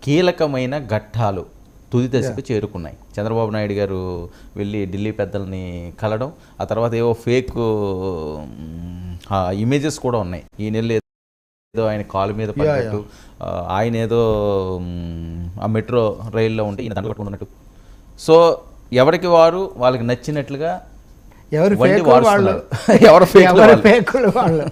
కీలకమైన ఘట్టాలు తుది దశకు చేరుకున్నాయి. చంద్రబాబు నాయుడు గారు వెళ్ళి ఢిల్లీ పెద్దల్ని కలడం, ఆ తర్వాత ఏవో ఫేక్ ఇమేజెస్ కూడా ఉన్నాయి. ఈ నెల ఏదో ఆయన కాలు మీద పడ్డట్టు, ఆయన ఏదో ఆ మెట్రో రైల్లో ఉంటే ఈయన దండ కట్టుకున్నట్టు. సో ఎవరికి వారు వాళ్ళకి నచ్చినట్లుగా ఎవరు ఫేకులు వాళ్ళు.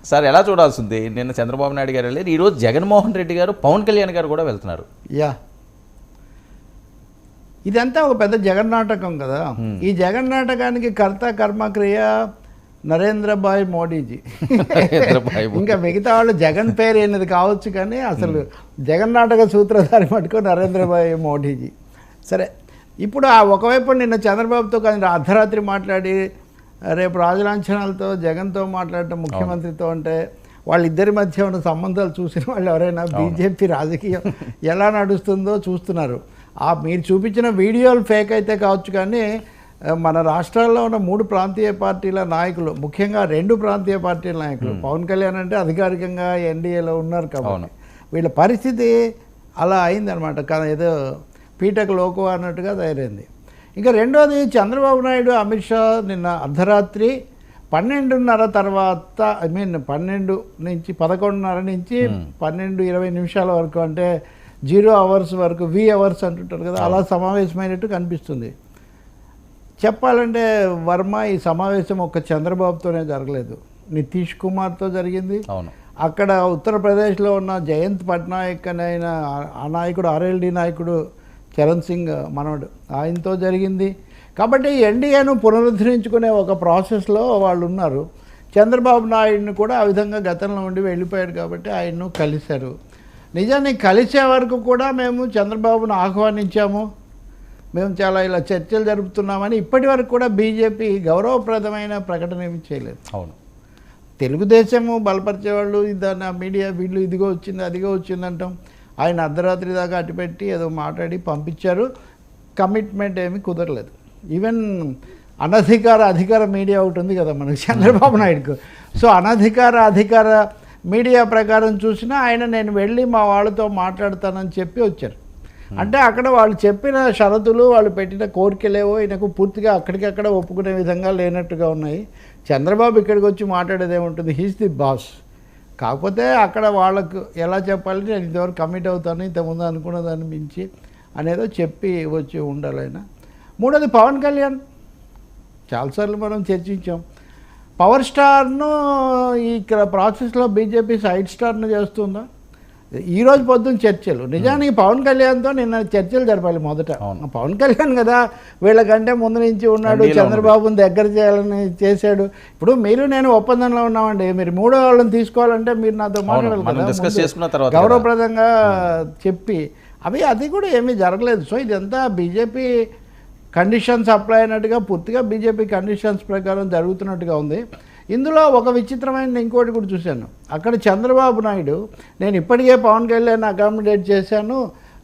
సార్ ఎలా చూడాల్సింది? నిన్న చంద్రబాబు నాయుడు గారు వెళ్ళారు, ఈరోజు జగన్మోహన్ రెడ్డి గారు, పవన్ కళ్యాణ్ గారు కూడా వెళ్తున్నారు. ఇదంతా ఒక పెద్ద జగన్నాటకం కదా. ఈ జగన్నాటకానికి కర్త కర్మక్రియ నరేంద్రభాయ్ మోడీజీ. ఇంకా మిగతా వాళ్ళు జగన్ పేరు అనేది కావచ్చు, కానీ అసలు జగన్నాటక సూత్రధారి మటుకు నరేంద్రభాయ్ మోడీజీ. సరే, ఇప్పుడు ఆ ఒకవైపు నిన్న చంద్రబాబుతో కానీ అర్ధరాత్రి మాట్లాడి రేపు రాజలాంఛనాలతో జగన్తో మాట్లాడటం, ముఖ్యమంత్రితో, అంటే వాళ్ళిద్దరి మధ్య ఉన్న సంబంధాలు చూసిన వాళ్ళు ఎవరైనా బీజేపీ రాజకీయం ఎలా నడుస్తుందో చూస్తున్నారు. మీరు చూపించిన వీడియోలు ఫేక్ అయితే కావచ్చు, కానీ మన రాష్ట్రాల్లో ఉన్న 3 ప్రాంతీయ పార్టీల నాయకులు, ముఖ్యంగా 2 ప్రాంతీయ పార్టీల నాయకులు, పవన్ కళ్యాణ్ అంటే అధికారికంగా ఎన్డీఏలో ఉన్నారు కాబట్టి వీళ్ళ పరిస్థితి అలా అయిందనమాట. ఏదో పీటకు లోకు అన్నట్టుగా తయారైంది. ఇంకా రెండోది, చంద్రబాబు నాయుడు, అమిత్ షా నిన్న అర్ధరాత్రి 12:30 తర్వాత, 12 నుంచి 11:30 నుంచి 12:20 వరకు, అంటే 0 అవర్స్ వరకు, V అవర్స్ అంటుంటారు కదా, అలా సమావేశమైనట్టు కనిపిస్తుంది. చెప్పాలంటే వర్మ, ఈ సమావేశం ఒక్క చంద్రబాబుతోనే జరగలేదు, నితీష్ కుమార్తో జరిగింది. అక్కడ ఉత్తరప్రదేశ్లో ఉన్న జయంత్ పట్నాయక్ అనే ఆ నాయకుడు, RLD నాయకుడు, చరణ్ సింగ్ మనవడు, ఆయనతో జరిగింది. కాబట్టి ఎన్డీఏను పునరుద్ధరించుకునే ఒక ప్రాసెస్లో వాళ్ళు ఉన్నారు. చంద్రబాబు నాయుడిని కూడా ఆ విధంగా గతంలో ఉండి వెళ్ళిపోయాడు కాబట్టి ఆయన్ను కలిశారు. నిజాన్ని కలిసే వరకు కూడా మేము చంద్రబాబును ఆహ్వానించాము, మేము చాలా ఇలా చర్చలు జరుపుతున్నామని ఇప్పటి వరకు కూడా బీజేపీ గౌరవప్రదమైన ప్రకటన ఏమి చేయలేదు. అవును, తెలుగుదేశము బలపరిచేవాళ్ళు దాన్ని మీడియా వీళ్ళు ఇదిగో వచ్చింది అదిగో వచ్చింది అంటాం. ఆయన అర్ధరాత్రి దాకా అటుపెట్టి ఏదో మాట్లాడి పంపించారు. కమిట్మెంట్ ఏమీ కుదరలేదు. ఈవెన్ అధికార మీడియా ఒకటి ఉంది కదా మనకు చంద్రబాబు నాయుడుకు. సో అధికార మీడియా ప్రకారం చూసినా ఆయన నేను వెళ్ళి మా వాళ్ళతో మాట్లాడతానని చెప్పి వచ్చారు. అంటే అక్కడ వాళ్ళు చెప్పిన షరతులు, వాళ్ళు పెట్టిన కోరికలేవో ఈయనకు పూర్తిగా అక్కడికక్కడ ఒప్పుకునే విధంగా లేనట్టుగా ఉన్నాయి. చంద్రబాబు ఇక్కడికి వచ్చి మాట్లాడేది ఏముంటుంది, హీస్ ది బాస్. కాకపోతే అక్కడ వాళ్ళకు ఎలా చెప్పాలి, నేను ఇంతవరకు కమిట్ అవుతాను, ఇంతకుముందు అనుకున్న దాన్ని మించి అనేదో చెప్పి వచ్చి ఉండాలైనా. మూడోది, పవన్ కళ్యాణ్ చాలాసార్లు మనం చర్చించాం. పవర్ స్టార్ను ఇక్కడ ప్రాసెస్లో బీజేపీ సైడ్ స్టార్ను చేస్తుందా? ఈరోజు పొద్దున్న చర్చలు, నిజానికి పవన్ కళ్యాణ్తో నిన్న చర్చలు జరపాలి. మొదట పవన్ కళ్యాణ్ కదా వీళ్ళకంటే ముందు నుంచి ఉన్నాడు, చంద్రబాబుని దగ్గర చేయాలని చేశాడు. ఇప్పుడు మీరు నేను ఒప్పందంలో ఉన్నామండి, మీరు మూడో వాళ్ళని తీసుకోవాలంటే మీరు నాతో మాట్లాడాలి కదా, గౌరవప్రదంగా చెప్పి. అది కూడా ఏమీ జరగలేదు. సో ఇదంతా బీజేపీ కండిషన్స్ అప్లై అయినట్టుగా, పూర్తిగా బీజేపీ కండిషన్స్ ప్రకారం జరుగుతున్నట్టుగా ఉంది. ఇందులో ఒక విచిత్రమైన ఇంకోటి కూడా చూశాను. అక్కడ చంద్రబాబు నాయుడు, నేను ఇప్పటికే పవన్ కళ్యాణ్ అకామిడేట్ చేశాను,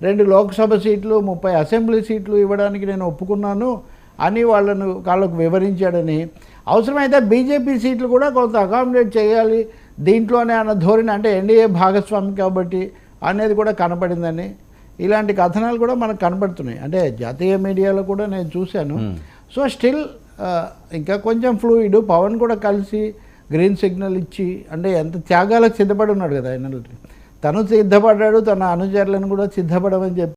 2 లోక్సభ సీట్లు 30 అసెంబ్లీ సీట్లు ఇవ్వడానికి నేను ఒప్పుకున్నాను అని వాళ్ళకు వివరించాడని, అవసరమైతే బీజేపీ సీట్లు కూడా కొంత అకామిడేట్ చేయాలి దీంట్లోనే అన్న ధోరణి, అంటే ఎన్డీఏ భాగస్వామి కాబట్టి అనేది కూడా కనపడిందని, ఇలాంటి కథనాలు కూడా మనకు కనపడుతున్నాయి. అంటే జాతీయ మీడియాలో కూడా నేను చూశాను. సో స్టిల్ ఇంకా కొంచెం ఫ్లూయిడ్. పవన్ కూడా కలిసి గ్రీన్ సిగ్నల్ ఇచ్చి, అంటే ఎంత త్యాగాలకు సిద్ధపడి ఉన్నాడు కదా ఆయన. తను సిద్ధపడ్డాడు, తన అనుచరులను కూడా సిద్ధపడమని చెప్పి